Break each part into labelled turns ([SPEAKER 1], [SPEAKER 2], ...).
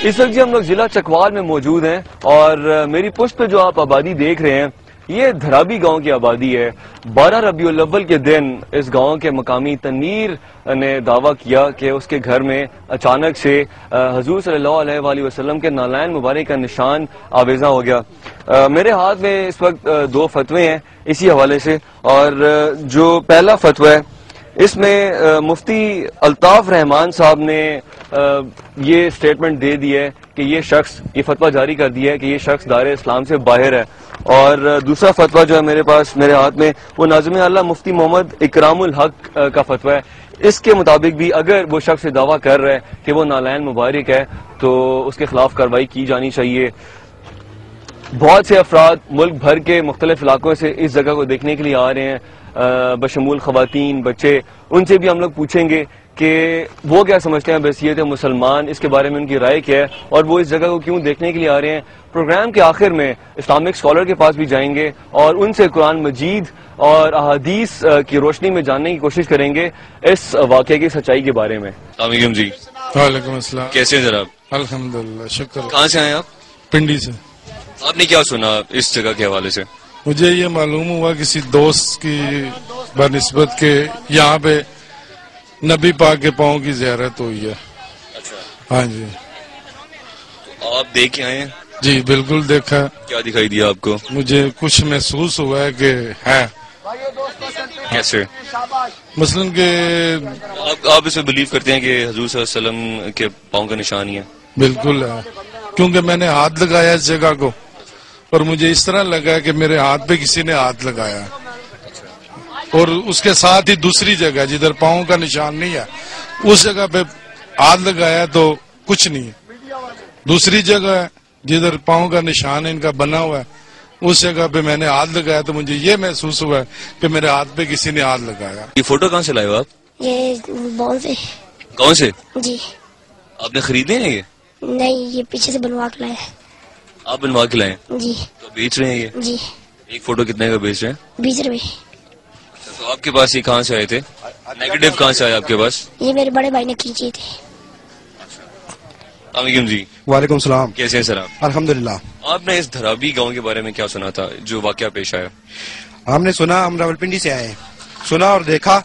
[SPEAKER 1] اس وقت جی ہم لوگ ضلع چکوال میں موجود ہیں اور میری پشت پہ جو آپ آبادی دیکھ رہے ہیں یہ دھرابی گاؤں کی آبادی ہے۔ 12 ربیع الاول کے دن اس گاؤں کے مقامی تنویر نے دعویٰ کیا کہ اس کے گھر میں اچانک سے حضور صلی اللہ علیہ وآلہ وسلم کے نالین مبارک کا نشان آویزاں ہو گیا۔ میرے ہاتھ میں اس وقت 2 فتوے ہیں اسی حوالے سے، اور جو پہلا فتویٰ ہے اس میں مفتی الطاف رحمان صاحب نے یہ سٹیٹمنٹ دے دی ہے کہ یہ شخص، یہ فتویٰ جاری کر دیا ہے کہ یہ شخص دائرہ اسلام سے باہر ہے۔ اور دوسرا فتویٰ جو ہے میرے ہاتھ میں وہ ناظم اعلیٰ مفتی محمد اکرام الحق کا فتویٰ ہے۔ اس کے مطابق بھی اگر وہ شخص دعویٰ کر رہا ہے کہ وہ نالین مبارک ہے تو اس کے خلاف کارروائی کی جانی چاہیے۔ بہت سے افراد ملک بھر کے مختلف علاقوں سے اس جگہ کو دیکھنے کے لیے آ رہے ہیں، بشمول خواتین، بچے۔ ان سے بھی ہم لوگ پوچھیں گے کہ وہ کیا سمجھتے ہیں بحیثیت مسلمان، اس کے بارے میں ان کی رائے کیا ہے اور وہ اس جگہ کو کیوں دیکھنے کے لیے آ رہے ہیں۔ پروگرام کے آخر میں اسلامک اسکالر کے پاس بھی جائیں گے اور ان سے قرآن مجید اور احادیث کی روشنی میں جاننے کی کوشش کریں گے اس واقعے کی سچائی کے بارے میں۔ السلام علیکم جی۔
[SPEAKER 2] وعلیکم السلام۔
[SPEAKER 1] کیسے ہیں جناب؟
[SPEAKER 2] الحمدللہ، شکر۔
[SPEAKER 1] کہاں سے آئے آپ؟
[SPEAKER 2] پنڈی سے۔
[SPEAKER 1] آپ نے کیا سنا اس جگہ کے حوالے سے؟
[SPEAKER 2] مجھے یہ معلوم ہوا کسی دوست کی بنسبت کے یہاں پہ نبی پاک کے پاؤں کی زیارت ہوئی ہے۔
[SPEAKER 1] اچھا،
[SPEAKER 2] ہاں جی۔
[SPEAKER 1] آپ دیکھ کے آئے ہیں؟
[SPEAKER 2] جی بالکل دیکھا۔
[SPEAKER 1] کیا دکھائی دیا آپ کو؟
[SPEAKER 2] مجھے کچھ محسوس ہوا ہے کہ ہے۔
[SPEAKER 1] کیسے؟
[SPEAKER 2] مثلاً کہ
[SPEAKER 1] آپ اس میں بلیو کرتے ہیں کہ حضور صلی اللہ علیہ وسلم کے پاؤں کا نشان ہی ہے؟
[SPEAKER 2] بالکل ہے، کیونکہ میں نے ہاتھ لگایا اس جگہ کو اور مجھے اس طرح لگا کہ میرے ہاتھ پہ کسی نے ہاتھ لگایا، اور اس کے ساتھ ہی دوسری جگہ جدھر پاؤں کا نشان نہیں ہے اس جگہ پہ ہاتھ لگایا تو کچھ نہیں ہے۔ دوسری جگہ جدھر پاؤں کا نشان ان کا بنا ہوا ہے اس جگہ پہ میں نے ہاتھ لگایا تو مجھے یہ محسوس ہوا کہ میرے ہاتھ پہ کسی نے ہاتھ لگایا۔
[SPEAKER 1] یہ فوٹو کہاں سے لائے ہو آپ؟
[SPEAKER 3] یہ بال سے۔
[SPEAKER 1] کون سے؟
[SPEAKER 3] جی
[SPEAKER 1] آپ نے خریدے ہیں یہ؟
[SPEAKER 3] نہیں، یہ پیچھے سے بنوا کے لائے۔
[SPEAKER 1] آپ بنوا کے لائے؟
[SPEAKER 3] جی۔
[SPEAKER 1] تو بیچ رہے ہیں یہ؟
[SPEAKER 3] جی۔
[SPEAKER 1] ایک فوٹو کتنے کا بیچ رہے ہیں؟
[SPEAKER 3] 20 روپے۔
[SPEAKER 1] تو آپ کے پاس یہ کہاں سے آئے تھے؟ نیگیٹو کہاں سے آئے آپ کے پاس؟
[SPEAKER 3] یہ میرے بڑے بھائی نے کھینچے تھے۔
[SPEAKER 1] علیکم جی۔
[SPEAKER 4] وعلیکم السلام۔
[SPEAKER 1] کیسے ہیں سر آپ؟
[SPEAKER 4] الحمدللہ۔
[SPEAKER 1] آپ نے اس دھرابی گاؤں کے بارے میں کیا سنا تھا جو واقعہ پیش آیا؟
[SPEAKER 4] ہم نے سنا، ہم راولپنڈی سے آئے، سنا اور دیکھا۔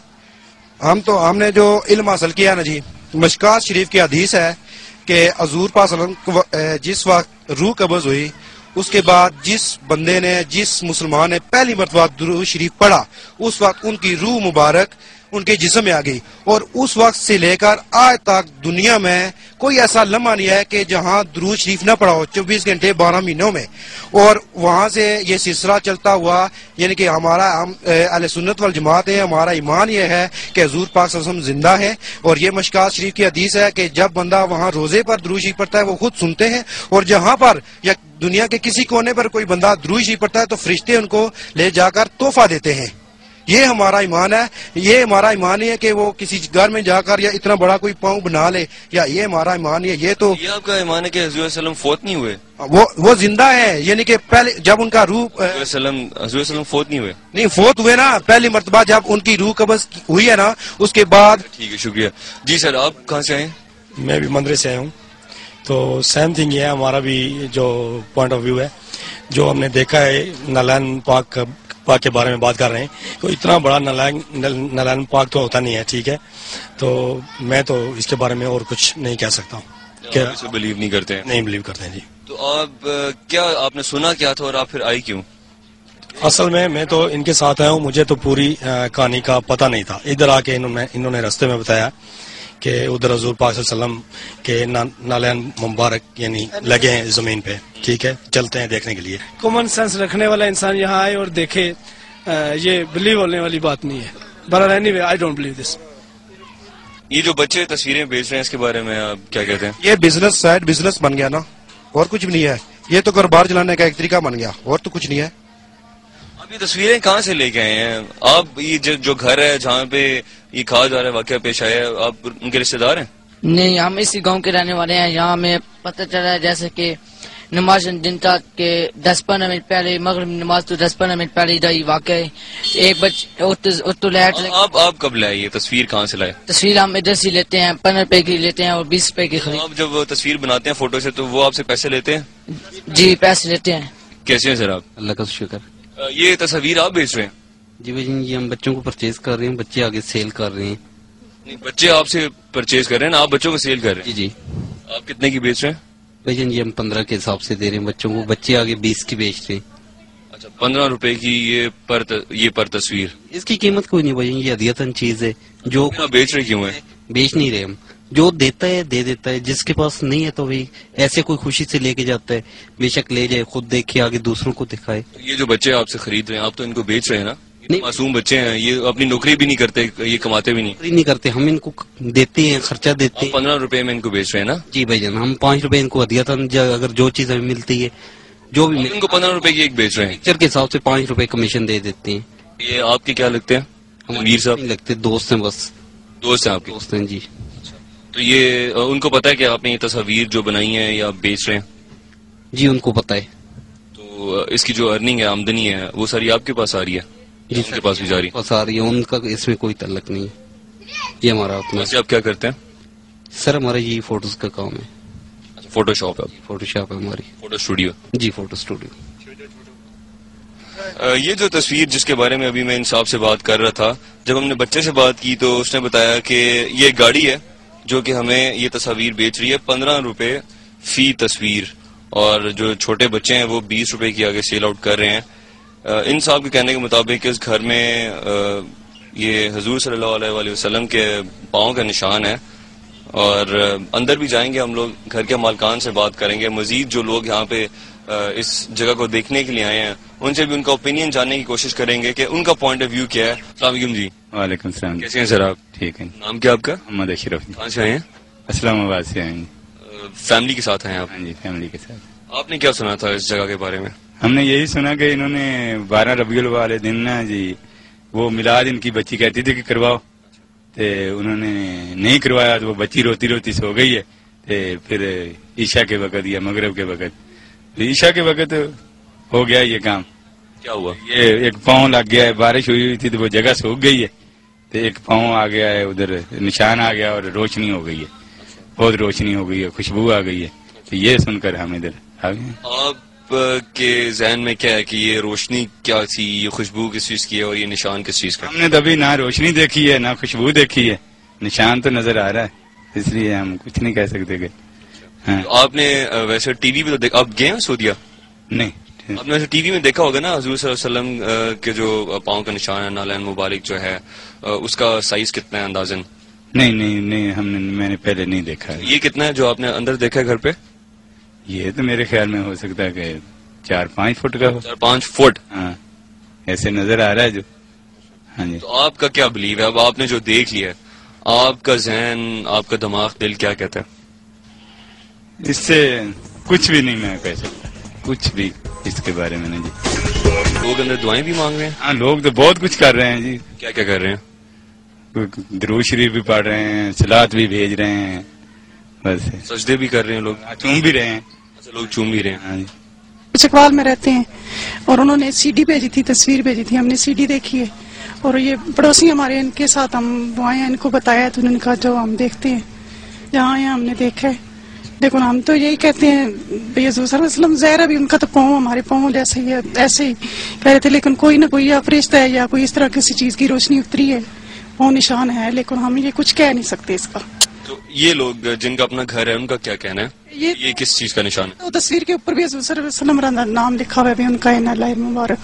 [SPEAKER 4] ہم نے جو علم حاصل کیا نا جی، مشکات شریف کی حدیث ہے کہ حضور پاک صلی اللہ علیہ وسلم جس وقت روح قبض ہوئی اس کے بعد جس بندے نے، جس مسلمان نے پہلی مرتبہ درود شریف پڑھا اس وقت ان کی روح مبارک ان کے جسم میں آ گئی، اور اس وقت سے لے کر آج تک دنیا میں کوئی ایسا لمحہ نہیں ہے کہ جہاں درود شریف نہ پڑھا ہو 24 گھنٹے 12 مہینوں میں۔ اور وہاں سے یہ سلسلہ چلتا ہوا، یعنی کہ ہم اہل سنت والجماعت ہے، ہمارا ایمان یہ ہے کہ حضور پاک صلی اللہ علیہ وسلم زندہ ہے، اور یہ مشکات شریف کی حدیث ہے کہ جب بندہ وہاں روزے پر درود شریف پڑھتا ہے وہ خود سنتے ہیں، اور جہاں پر یا دنیا کے کسی کونے پر کوئی بندہ درود شریف پڑھتا ہے تو فرشتے ان کو لے جا کر تحفہ دیتے ہیں۔ یہ ہمارا ایمان ہے، یہ ہمارا ایمان ہی ہے کہ وہ کسی گھر میں جا کر یا اتنا بڑا کوئی پاؤں بنا لے، یا یہ ہمارا ایمان ہی ہے۔ یہ تو
[SPEAKER 1] یہ آپ کا ایمان ہے کہ حضور صلی اللہ علیہ وسلم فوت نہیں ہوئے؟
[SPEAKER 4] وہ زندہ ہے، یعنی کہ پہلے جب ان کا روح
[SPEAKER 1] حضور صلی اللہ علیہ وسلم فوت نہیں ہوئے؟
[SPEAKER 4] نہیں، فوت ہوئے نا، پہلی مرتبہ جب ان کی روح قبض ہوئی ہے نا اس کے بعد۔
[SPEAKER 1] ٹھیک ہے، شکریہ جی۔ سر آپ کہاں سے آئے؟
[SPEAKER 5] میں بھی مندرے سے آیا ہوں، تو سیم تھنگ یہ ہے، ہمارا بھی جو پوائنٹ آف ویو ہے، جو ہم نے دیکھا ہے نالین پاک کے بارے میں بات کر رہے ہیں، تو اتنا بڑا نالین پاک تو ہوتا نہیں ہے، ٹھیک ہے، تو میں تو اس کے بارے میں اور کچھ نہیں کہہ سکتا ہوں کہ
[SPEAKER 1] اسے بلیو نہیں کرتے ہیں؟
[SPEAKER 5] نہیں بلیو کرتے ہیں جی۔
[SPEAKER 1] تو آپ نے سنا کیا تھا اور آپ پھر آئی کیوں؟
[SPEAKER 5] اصل میں تو ان کے ساتھ آیا ہوں، مجھے تو پوری کہانی کا پتہ نہیں تھا، ادھر آ کے انہوں نے رستے میں بتایا کہ ادھر حضور پاک صلی اللہ علیہ وسلم کے نالین مبارک یعنی لگے ہیں زمین پہ، ٹھیک ہے، چلتے ہیں دیکھنے کے لیے۔
[SPEAKER 6] کامن سینس رکھنے والا انسان یہاں آئے اور دیکھے، یہ بلیو ہونے والی بات نہیں ہے۔ بہرحال any way I don't believe this.
[SPEAKER 1] یہ جو بچے تصویریں بیچ رہے ہیں اس کے بارے میں آپ کیا کہتے ہیں؟
[SPEAKER 4] یہ بزنس سائڈ بزنس بن گیا نا، اور کچھ بھی نہیں ہے، یہ تو کاروبار چلانے کا ایک طریقہ بن گیا، اور تو کچھ نہیں ہے۔
[SPEAKER 1] آپ یہ تصویریں کہاں سے لے کے آئے ہیں؟ آپ یہ جو گھر ہے جہاں پہ یہ کہا جا رہا ہے واقعہ پیش آیا ہے، آپ ان کے رشتے دار ہیں؟
[SPEAKER 7] نہیں، ہم اسی گاؤں کے رہنے والے ہیں۔ یہاں ہمیں پتہ چلا ہے جیسے کہ نماز دن تک کہ 10-15 منٹ پہلے مغرب نماز تو 10-15 منٹ پہلے جائی واقع ہے ایک تو لائٹ
[SPEAKER 1] آپ کب لائے یہ تصویر کہاں سے لائے؟
[SPEAKER 7] تصویر ہم ادھر سے لیتے ہیں 15 روپے کی لیتے ہیں اور 20 روپے کی خرید.
[SPEAKER 1] آپ جب تصویر بناتے ہیں فوٹو سے تو وہ آپ سے پیسے لیتے ہیں؟
[SPEAKER 7] جی پیسے لیتے ہیں.
[SPEAKER 1] کیسے ہیں سر آپ؟
[SPEAKER 8] اللہ کا شکر.
[SPEAKER 1] یہ تصاویر آپ بیچ رہے ہیں؟
[SPEAKER 8] جی بھائی جان یہ ہم بچوں کو پرچیز کر رہے ہیں بچے آگے سیل کر رہے ہیں.
[SPEAKER 1] نہیں بچے آپ سے پرچیز کر رہے ہیں نا آپ بچوں کو سیل کر رہے ہیں؟
[SPEAKER 8] جی
[SPEAKER 1] آپ کتنے کی بیچ رہے ہیں؟
[SPEAKER 8] بھائی جان یہ ہم 15 کے حساب سے دے رہے ہیں بچوں کو بچے آگے 20 کی بیچ رہے ہیں.
[SPEAKER 1] اچھا 15 روپے کی یہ پر تصویر.
[SPEAKER 8] اس کی قیمت کوئی نہیں بھائی جان یہ ہدیتاً چیز ہے جو
[SPEAKER 1] بیچ رہے کیوں ہے؟
[SPEAKER 8] بیچ نہیں رہے ہم جو دیتا ہے دے دیتا ہے جس کے پاس نہیں ہے تو وہی ایسے کوئی خوشی سے لے کے جاتا ہے بے شک لے جائے خود دیکھے آگے دوسروں کو دکھائے.
[SPEAKER 1] یہ جو بچے آپ سے خرید رہے ہیں آپ تو ان کو بیچ رہے ہیں نا؟ یہ معصوم بچے ہیں یہ اپنی نوکری بھی نہیں کرتے یہ کماتے بھی نہیں
[SPEAKER 8] کرتے ہم ان کو دیتے ہیں خرچہ دیتے ہیں.
[SPEAKER 1] 15 روپے میں ان کو بیچ رہے ہیں نا؟
[SPEAKER 8] جی بھائی جان ہم 5 روپے ان کو ہدیتاً اگر جو چیز ہمیں ملتی ہے جو بھی
[SPEAKER 1] ان کو 15 روپے کی ایک بیچ رہے ہیں
[SPEAKER 8] پکچر کے حساب سے 5 روپے کمیشن دے دیتے ہیں.
[SPEAKER 1] یہ آپ کے کیا لگتے ہیں؟
[SPEAKER 8] امیر صاحب نہیں لگتے دوست ہیں بس.
[SPEAKER 1] دوست ہیں آپ کے؟
[SPEAKER 8] دوست ہیں جی.
[SPEAKER 1] تو یہ ان کو پتا ہے کہ آپ نے یہ تصاویر جو بنائی ہیں یا بیچ رہے ہیں؟
[SPEAKER 8] جی ان کو پتا ہے.
[SPEAKER 1] تو اس کی جو ارننگ ہے آمدنی ہے وہ ساری آپ کے پاس آ رہی ہے؟
[SPEAKER 8] جی
[SPEAKER 1] ان کے پاس بھی جاری
[SPEAKER 8] پاس آ رہی ہے ان کا اس میں کوئی تعلق نہیں ہے. یہ ہمارا اپنا.
[SPEAKER 1] ویسے آپ کیا کرتے ہیں
[SPEAKER 8] سر؟ ہمارا یہی فوٹوز کا کام ہے.
[SPEAKER 1] فوٹو شاپ ہے؟
[SPEAKER 8] فوٹو شاپ ہے ہماری.
[SPEAKER 1] Photo studio?
[SPEAKER 8] جی فوٹو اسٹوڈیو.
[SPEAKER 1] یہ جو تصویر جس کے بارے میں ابھی میں انصاف سے بات کر رہا تھا جب ہم نے بچے سے بات کی تو اس نے بتایا کہ یہ گاڑی ہے جو کہ ہمیں یہ تصاویر بیچ رہی ہے 15 روپے فی تصویر اور جو چھوٹے بچے ہیں وہ 20 روپے کی آگے سیل آؤٹ کر رہے ہیں. ان صاحب کے کہنے کے مطابق اس گھر میں یہ حضور صلی اللہ علیہ وآلہ وسلم کے پاؤں کا نشان ہے اور اندر بھی جائیں گے ہم لوگ گھر کے مالکان سے بات کریں گے. مزید جو لوگ یہاں پہ اس جگہ کو دیکھنے کے لیے آئے ہیں ان سے بھی ان کا اوپینین جاننے کی کوشش کریں گے کہ ان کا پوائنٹ آف ویو کیا ہے. السلام علیکم جی.
[SPEAKER 9] وعلیکم السلام.
[SPEAKER 1] کیسے ہیں سر آپ؟
[SPEAKER 9] ٹھیک ہے.
[SPEAKER 1] نام کیا آپ کا؟
[SPEAKER 9] محمد اشرف.
[SPEAKER 1] کہاں سے آئے ہیں؟
[SPEAKER 9] اسلام آباد سے آئے ہیں.
[SPEAKER 1] فیملی کے ساتھ آئے ہیں آپ؟
[SPEAKER 9] ہاں جی فیملی کے ساتھ.
[SPEAKER 1] آپ نے کیا سنا تھا اس جگہ کے بارے میں؟
[SPEAKER 9] ہم نے یہی سنا کہ انہوں نے 12 ربیع الاول والے دن نا جی وہ میلاد ان کی بچی کہتی تھی کہ کرواؤ تو انہوں نے نہیں کروایا تو وہ بچی روتی روتی سو گئی ہے. پھر عشاء کے وقت یا مغرب کے وقت عشاء کے وقت ہو گیا یہ کام.
[SPEAKER 1] کیا ہوا؟
[SPEAKER 9] یہ ایک پاؤں لگ گیا ہے بارش ہوئی تھی تو وہ جگہ سوکھ گئی ہے تو ایک پاؤں آ گیا ہے ادھر نشان آ گیا اور روشنی ہو گئی ہے بہت روشنی ہو گئی ہے خوشبو آ گئی ہے. تو یہ سن کر ہم ادھر آ گئے.
[SPEAKER 1] آپ کے ذہن میں کیا ہے کہ یہ روشنی کیا تھی یہ خوشبو کس چیز کی ہے اور یہ نشان کس چیز کا؟
[SPEAKER 9] ہم نے تبھی نہ روشنی دیکھی ہے نہ خوشبو دیکھی ہے نشان تو نظر آ رہا ہے اس لیے ہم کچھ نہیں کہہ سکتے کہ ہاں.
[SPEAKER 1] آپ نے ویسے ٹی وی پہ تو آپ گئے ہیں سعودیہ؟
[SPEAKER 9] نہیں.
[SPEAKER 1] آپ نے ویسے ٹی وی میں دیکھا ہوگا نا حضور صلی اللہ علیہ وسلم کے جو پاؤں کا نشان ہے نالین مبارک جو ہے اس کا سائز کتنا ہے اندازن؟
[SPEAKER 9] نہیں میں نے پہلے نہیں دیکھا ہے.
[SPEAKER 1] یہ کتنا ہے جو آپ نے اندر دیکھا ہے گھر پہ؟
[SPEAKER 9] یہ تو میرے خیال میں ہو سکتا ہے کہ 4-5 فٹ کا ہو.
[SPEAKER 1] 4-5 فٹ؟
[SPEAKER 9] ہاں ایسے نظر آ رہا ہے جو. ہاں جی.
[SPEAKER 1] تو آپ کا کیا بلیو ہے اب آپ نے جو دیکھ لیا ہے آپ کا ذہن آپ کا دماغ دل کیا کہتا ہے؟
[SPEAKER 9] اس سے کچھ بھی نہیں میں کہہ سکتا کچھ بھی اس کے بارے میں. نہیں جی.
[SPEAKER 1] لوگ اندر دعائیں بھی مانگ رہے ہیں؟
[SPEAKER 9] ہاں لوگ تو بہت کچھ کر رہے ہیں جی.
[SPEAKER 1] کیا کیا کر رہے ہیں؟
[SPEAKER 9] درود شریف بھی پڑھ رہے ہیں صلات بھی بھیج رہے ہیں بس.
[SPEAKER 1] سجدے بھی کر رہے ہیں لوگ؟
[SPEAKER 9] چوم بھی رہے ہیں.
[SPEAKER 1] لوگ چوم بھی رہے ہیں.
[SPEAKER 9] ہاں جی.
[SPEAKER 10] چکوال میں رہتے ہیں اور انہوں نے CD بھیجی تھی تصویر بھیجی تھی ہم نے CD دیکھی ہے اور یہ پڑوسی ہمارے ان کے ساتھ ہم وہ آئے ہیں ان کو بتایا تو انہوں نے کہا جو ہم دیکھتے ہیں جہاں آئے ہم نے دیکھا ہے. لیکن ہم تو یہی کہتے ہیں حضور صلی اللہ علیہ وسلم ظاہر ابھی ان کا تو پاؤں ہمارے پاؤں جیسے ہی ایسے ہی کہہ رہے تھے لیکن کوئی نہ کوئی یا فرشتہ ہے یا کوئی اس طرح کسی چیز کی روشنی اتری ہے وہ نشان ہے لیکن ہم یہ کچھ کہہ نہیں سکتے اس کا.
[SPEAKER 1] تو یہ لوگ جن کا اپنا گھر ہے ان کا کیا کہنا ہے یہ کس چیز کا نشان ہے؟
[SPEAKER 10] تصویر کے اوپر بھی حضور صلی اللہ علیہ وسلم نام لکھا ہوا ہے ان کا مبارک.